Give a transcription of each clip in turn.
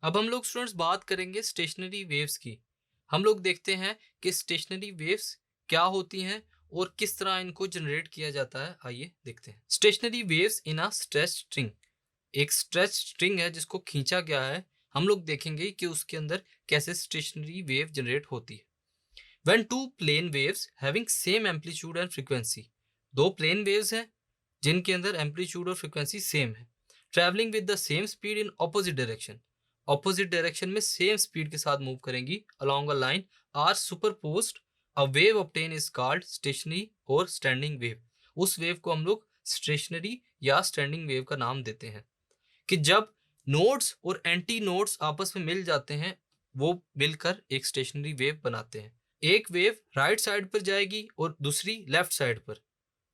अब हम लोग स्टूडेंट्स बात करेंगे स्टेशनरी वेव्स की। हम लोग देखते हैं कि स्टेशनरी वेव्स क्या होती हैं और किस तरह इनको जनरेट किया जाता है। आइए देखते हैं। Stationery waves in a stretch string. एक स्ट्रेच स्ट्रिंग है जिसको खींचा गया है। हम लोग देखेंगे कि उसके अंदर कैसे स्टेशनरी वेव जनरेट होती है। When two plane waves having same amplitude and frequency, दो प्लेन वेव्स हैं जिनके अंदर एम्पलीट्यूड और फ्रीक्वेंसी सेम है, travelling with the same speed in opposite direction, opposite direction में सेम स्पीड के साथ मूव करेंगी along a line, are superposed, a wave obtain is called stationary और स्टैंडिंग वेव। उस वेव को हम लोग स्टेशनरी या स्टैंडिंग वेव का नाम देते हैं। कि जब नोड्स और एंटी नोड्स आपस में मिल जाते हैं, वो मिलकर एक स्टेशनरी वेव बनाते हैं। एक वेव राइट साइड पर जाएगी और दूसरी लेफ्ट साइड पर।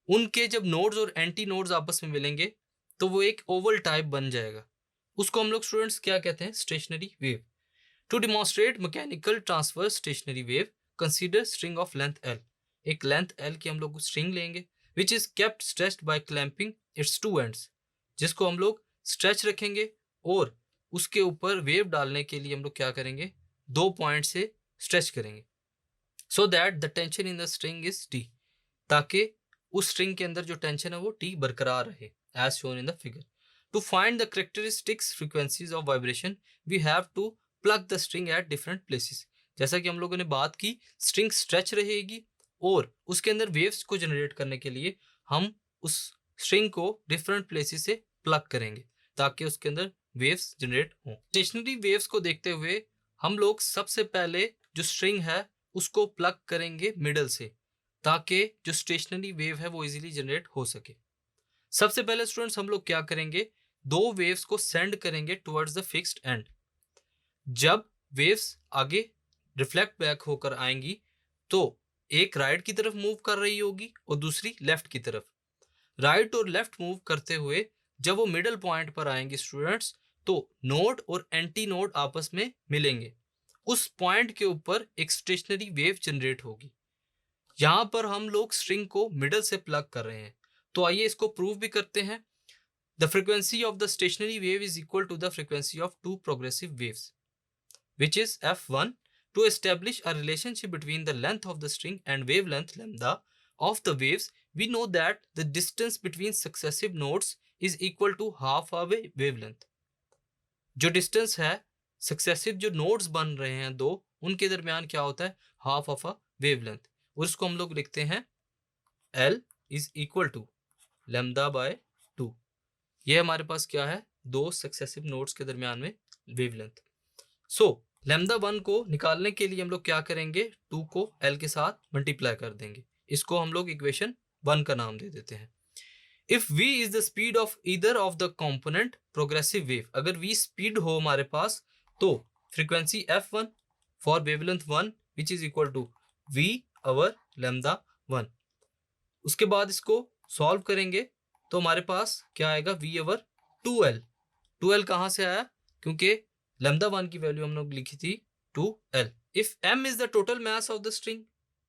उनके जब नोड्स और एंटी नोड्स आपस में मिलेंगे तो वो एक ओवल टाइप बन जाएगा। उसको हम लोग स्टूडेंट्स क्या कहते हैं? Stationary wave. To demonstrate mechanical transfer stationary wave, consider string of length L. एक लेंथ एल की हम लोग स्ट्रिंग लेंगे which is kept stretched by clamping its two ends, जिसको हम लोग स्ट्रेच रखेंगे और उसके ऊपर वेव डालने के लिए हम लोग क्या करेंगे? दो पॉइंट से स्ट्रेच करेंगे सो that the tension in the string is T, ताकि उस स्ट्रिंग के अंदर जो टेंशन है वो टी बरकरार रहे, as shown in the figure. To find the characteristics frequencies of vibration we have to plug the string at different places. जैसा कि हम लोगों ने बात की, स्ट्रिंग स्ट्रेच रहेगी और उसके अंदर वेव्स को जनरेट करने के लिए हम उस स्ट्रिंग को डिफरेंट प्लेसेस से प्लग करेंगे ताकि उसके अंदर वेव्स जनरेट हों। स्टेशनरी वेव्स को देखते हुए हम लोग सबसे पहले जो स्ट्रिंग है उसको प्लग करेंगे मिडल से, ताकि जो स्टेशनरी वेव है वो इजीली जनरेट हो सके। सबसे पहले स्टूडेंट्स हम लोग क्या करेंगे? दो वेव्स को सेंड करेंगे टुवर्ड्स द फिक्स्ड एंड। जब वेव्स आगे रिफ्लेक्ट बैक होकर आएंगी तो एक राइट की तरफ मूव कर रही होगी और दूसरी लेफ्ट की तरफ। राइट और लेफ्ट मूव करते हुए जब वो मिडल पॉइंट पर आएंगे स्टूडेंट्स, तो नोड और एंटी नोड आपस में मिलेंगे। उस पॉइंट के ऊपर एक स्टेशनरी वेव जनरेट होगी। यहां पर हम लोग स्ट्रिंग को मिडल से प्लग कर रहे हैं, तो आइए इसको प्रूव भी करते हैं। The frequency of the stationary wave is equal to the frequency of two progressive waves which is f1. To establish a relationship between the length of the string and wavelength lambda of the waves, we know that the distance between successive nodes is equal to half a wavelength. जो distance है successive जो nodes बन रहे हैं दो, उनके दरमियान क्या होता है? Half of a wavelength. और इसको हम लोग लिखते हैं L is equal to lambda by 2। ये हमारे पास क्या है? दो सक्सेसिव नोड्स के दरमियान में वेवलेंथ। सो लैम्डा 1 को निकालने के लिए हम लोग क्या करेंगे? 2 को L के साथ मल्टीप्लाई कर देंगे। इसको हम लोग इक्वेशन 1 का नाम दे देते हैं। If v is the speed of either of the component progressive wave, अगर v स्पीड हो हमारे पास तो frequency f1 for wavelength 1 which is equal to v over lambda 1। उसके बाद इसको सॉल्व करेंगे तो हमारे पास क्या आएगा? v अवर 2l। 2l कहाँ से आया? क्योंकि लैम्डा 1 की वैल्यू हम लोग लिखी थी 2l। If m is the total mass of the string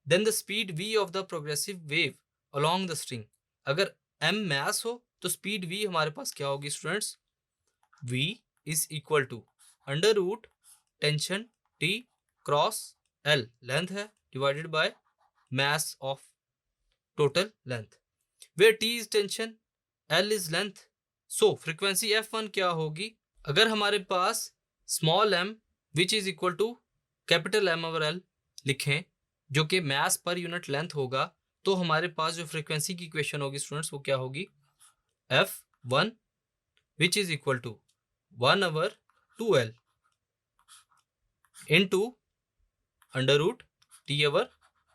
then the speed v of the progressive wave along the string. अगर m मास हो तो स्पीड v हमारे पास क्या होगी students? v is equal to under root tension t cross l, length है, divided by mass of total length, where t is tension, l is length. So frequency f1 क्या होगी? अगर हमारे पास small m which is equal to capital M over L लिखें, जो कि मास per unit length होगा, तो हमारे पास जो फ्रीक्वेंसी की इक्वेशन होगी स्टूडेंट्स वो क्या होगी? f1 which is equal to 1 over 2l into under root t over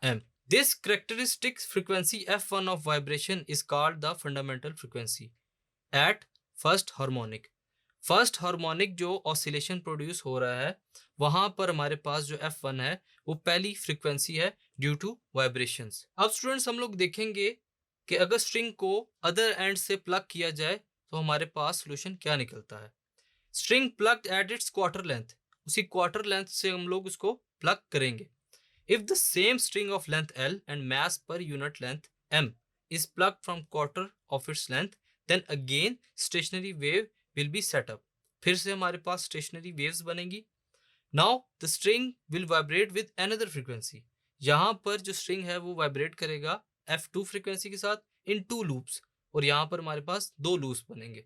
m. This characteristic frequency f1 of vibration is called the fundamental frequency at first harmonic. First harmonic जो oscillation produce हो रहा है वहां पर हमारे पास जो f1 है वो पहली फ्रीक्वेंसी है ड्यू टू वाइब्रेशंस। अब स्टूडेंट्स हम लोग देखेंगे कि अगर स्ट्रिंग को अदर एंड से प्लग किया जाए तो हमारे पास सोल्यूशन क्या निकलता है। String plugged at its quarter length, उसी क्वार्टर लेंथ से हम लोग उसको प्लग करेंगे। If the same string of length L and mass per unit length M is plugged from quarter of its length, then again stationary wave will be set up. फिर से हमारे पास stationery waves बनेंगी। Now the string will vibrate with another frequency. यहाँ पर जो string है वो vibrate करेगा F2 फ्रीक्वेंसी के साथ इन 2 लूप्स, और यहाँ पर हमारे पास 2 लूप्स बनेंगे।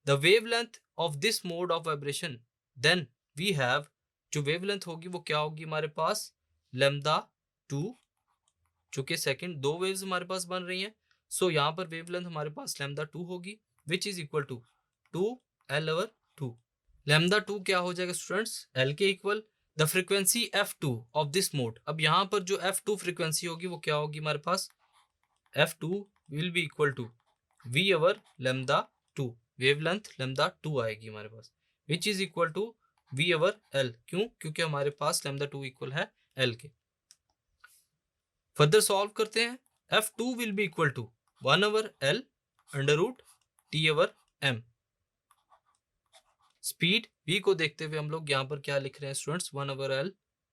The wavelength of this mode of vibration, then we have, जो वेवलेंथ होगी वो क्या होगी हमारे पास, लैम्डा 2, चूंकि सेकंड 2 वेव्स हमारे पास बन रही हैं, सो यहाँ पर वेवलेंथ हमारे पास लैम्डा 2 होगी, which is equal to 2L over 2। Lambda 2 क्या हो जाएगा स्टूडेंट्स, L के equal. The frequency F2 of this mode, अब यहाँ पर जो F2 फ्रीक्वेंसी होगी वो क्या होगी हमारे पास, F2 will be equal to V over lambda 2, wavelength lambda 2 आएगी हमारे पास, which is equal to V over L। क्यों, क्योंकि हमारे पास लैम्डा 2 इक्वल है L के। फर्दर सॉल्व करते हैं। F2 will be equal to 1 over L under root T over M। Speed V को देखते हुए हम लोग यहाँ पर क्या लिख रहे हैं students, 1 over L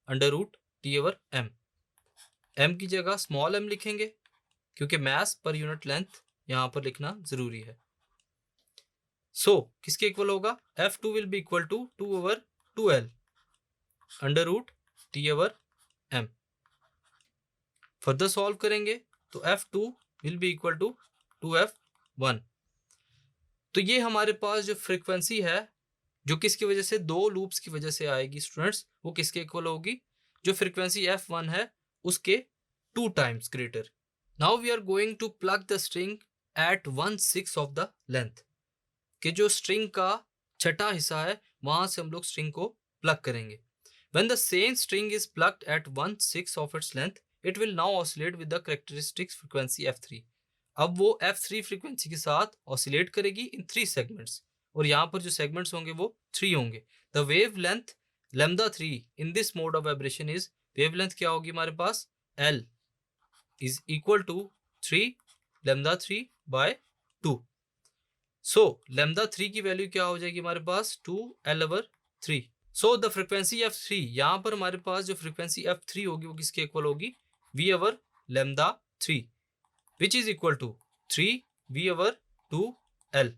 under root T over M। M की जगह स्मॉल m लिखेंगे क्योंकि मास पर यूनिट लेंथ यहाँ पर लिखना जरूरी है। सो किसके इक्वल होगा, F2 will be equal to 2 over 2L under root T over M। Further solve करेंगे तो F2 will be equal to 2F1। तो ये हमारे पास जो फ्रीक्वेंसी है जो किसकी वजह से, 2 लूप्स की वजह से आएगी स्टूडेंट्स, वो किसके इक्वल होगी, जो फ्रीक्वेंसी F1 है उसके 2 times greater. Now we are going to plug the string at 1/6 of the length, कि जो स्ट्रिंग का छठा हिस्सा है वहां से हम लोग स्ट्रिंग को प्लग करेंगे। When the same string is plugged at 1/6 of its length, it will now oscillate with the characteristic frequency F3। अब वो F3 फ्रीक्वेंसी के साथ ऑसिलेट करेगी इन 3 सेगमेंट्स, और यहाँ पर जो सेगमेंट्स होंगे वो 3 होंगे। The wave length lambda 3 in this mode of vibration is, wave length क्या होगी हमारे पास, L is equal to 3 lambda 3 by 2। So lambda 3 की वैल्यू क्या हो जाएगी हमारे पास, 2L over 3। So the frequency F3, यहाँ पर हमारे पास जो फ्रीक्वेंसी F3 होगी वो किसके इक्वल होगी, V over lambda 3, which is equal to 3V over 2L।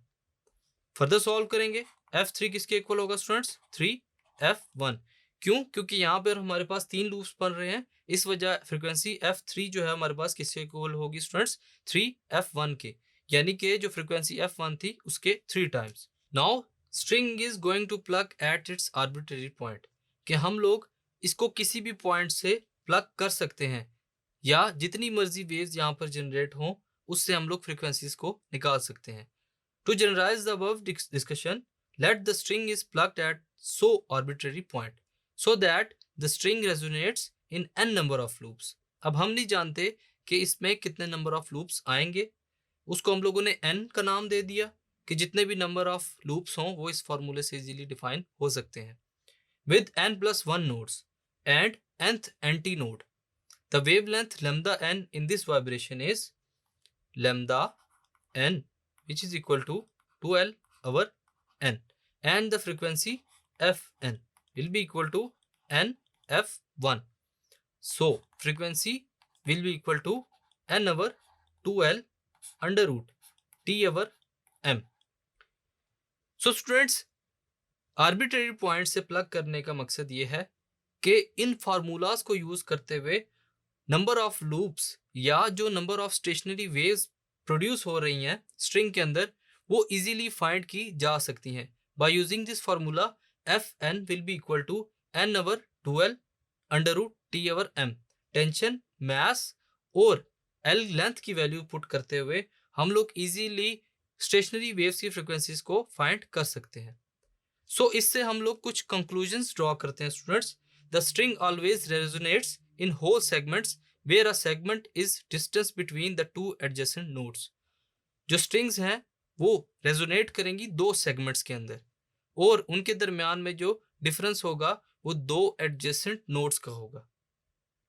Further solve करेंगे, F3 किसके इक्वल होगा स्टूडेंट्स, 3F1। क्यों, क्योंकि यहाँ पर हमारे पास 3 लूप्स बन रहे हैं, इस वजह फ्रीक्वेंसी F3 जो है हमारे पास किसके इक्वल होगी स्टूडेंट्स, 3F1 के, यानी कि जो फ्रीक्वेंसी F1 थी उसके 3 times. Now string is going to plug at its arbitrary point, कि हम लोग इसको किसी भी पॉइंट से प्लग कर सकते हैं, या जितनी मर्जी वेव्स यहाँ पर जनरेट हों उससे हम लोग फ्रीक्वेंसीज को निकाल सकते हैं। To generalize the above discussion, let the string is plugged at so arbitrary point so that the string resonates in n number of loops. अब हम नहीं जानते कि इसमें कितने नंबर ऑफ लूप्स आएंगे, उसको हम लोगों ने n का नाम दे दिया, कि जितने भी नंबर ऑफ लूप्स हों वो इस फॉर्मूले से इजीली डिफाइन हो सकते हैं। With n+1 nodes and nth anti node, the wavelength lambda n in this vibration is lambda n, which is equal to 2L over n, and the frequency Fn will be equal to nF1. So frequency will be equal to n over 2L under root T over m. So students, arbitrary point से plug करने का मकसद ये है कि इन formulas को use करते हुए नंबर ऑफ लूप्स या जो number of stationery waves produce हो रही हैं स्ट्रिंग के अंदर वो इजीली फाइंड की जा सकती हैं। By using this formula Fn will be equal to n over 2L under root T over m। Tension, mass और L लेंथ की वैल्यू पुट करते हुए हम लोग इजीली स्टेशनरी वेव्स की फ्रीक्वेंसीज को फाइंड कर सकते हैं। सो इससे हम लोग कुछ कंक्लूजन्स ड्रॉ करते हैं students. The string always resonates in whole segments where a segment is distance between the 2 adjacent nodes. जो स्ट्रिंग्स हैं वो रेजोनेट करेंगी 2 सेगमेंट्स के अंदर, और उनके दरमियान में जो डिफरेंस होगा वो 2 एडजेसेंट नोड्स का होगा।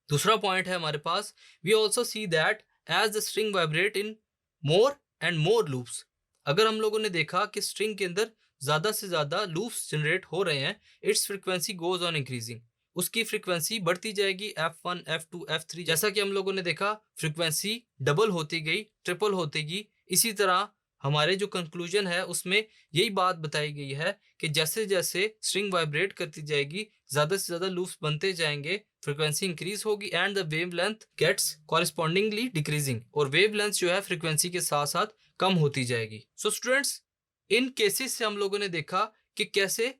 दूसरा पॉइंट है हमारे पास, we also see that as the string vibrate in more and more loops, अगर हम लोगों ने देखा कि स्ट्रिंग के अंदर ज्यादा से ज्यादा लूप्स जनरेट हो रहे हैं, it's frequency goes on increasing, उसकी फ्रीक्वेंसी बढ़ती जाएगी F1, F2, F3। जैसा कि हम लोगों ने देखा फ्रीक्वेंसी डबल होती गई, ट्रिपल होती गई, इसी तरह हमारे जो कंक्लूजन है उसमें यही बात बताई गई है कि जैसे जैसे स्ट्रिंग वाइब्रेट करती जाएगी, ज़्यादा से ज़्यादा लूप्स बनते जाएंगे, फ्रीक्वेंसी इंक्रीज होगी and the wave length gets correspondingly decreasing, और वेव लेंथ जो है फ्रीक्वेंसी के साथ साथ कम होती जाएगी। सो स्टूडेंट्स, इन केसेस से हम लोगों ने देखा कि कैसे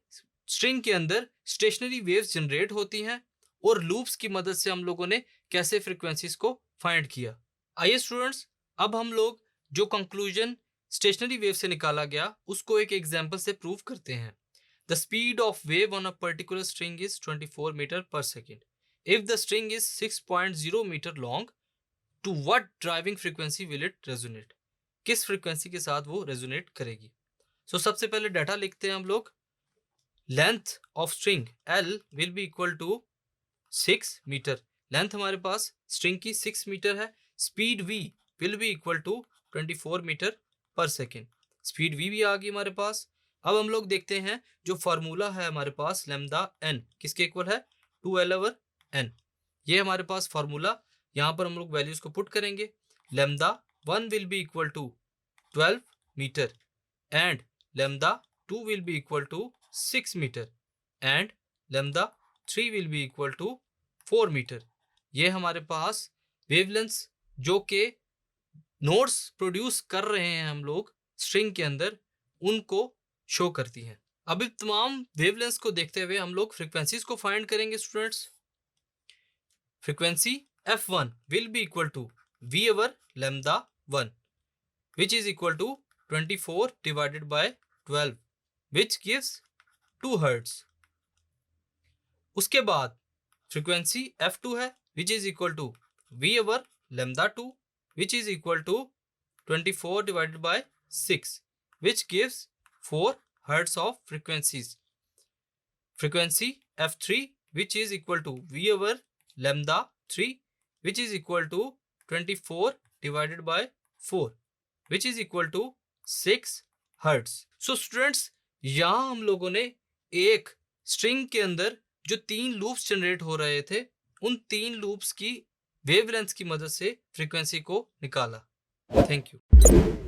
स्ट्रिंग के अंदर स्टेशनरी वेव्स जनरेट होती हैं और लूप्स की मदद से हम लोगों ने कैसे फ्रीक्वेंसीज को फाइंड किया। आइए स्टूडेंट्स, अब हम लोग जो कंक्लूजन स्टेशनरी वेव से निकाला गया उसको एक एग्जांपल से प्रूव करते हैं। The speed of wave on a particular string is 24 metre per second. If the string is 6.0 meter long, to what driving frequency will it resonate? किस फ्रीक्वेंसी के साथ वो रेजोनेट करेगी? सो सबसे पहले डाटा लिखते हैं हम लोग। Length of string L will be equal to 6 metre. Length हमारे पास स्ट्रिंग की 6 मीटर है। Speed V will be equal to 24 metre per second. Speed V भी आ गई हमारे पास। अब हम लोग देखते हैं जो फार्मूला है हमारे पास लैम्डा n किसके इक्वल है? 2L/n। ये हमारे पास फार्मूला, यहाँ पर हम लोग वैल्यूज को पुट करेंगे। Lambda 1 will be equal to 12 metre and lambda 2 will be equal to 6 metre and lambda 3 will be equal to 4 metre. ये हमारे पास वेवलेंथ्स जो के नोड्स प्रोड्यूस कर रहे हैं हम लोग स्ट्रिंग के अंदर, उनको शो करती हैं। अब इन तमाम वेवलेंथ्स को देखते हुए हम लोग फ्रीक्वेंसीज को फाइंड करेंगे students. Frequency F1 will be equal to V over lambda 1 which is equal to 24 divided by 12 which gives 2 Hz। उसके बाद फ्रीक्वेंसी F2 है which is equal to V over lambda 2 which is equal to 24 divided by 6 which gives 4 Hz of frequencies। Frequency F3 which is equal to V over lambda 3 which is equal to 24 divided by 4 which is equal to 6 Hz। So students, यहाँ हम लोगों ने एक string के अंदर जो 3 loops generate हो रहे थे, उन 3 लूप्स की वेवलेंथ की मदद से फ्रीक्वेंसी को निकाला। Thank you.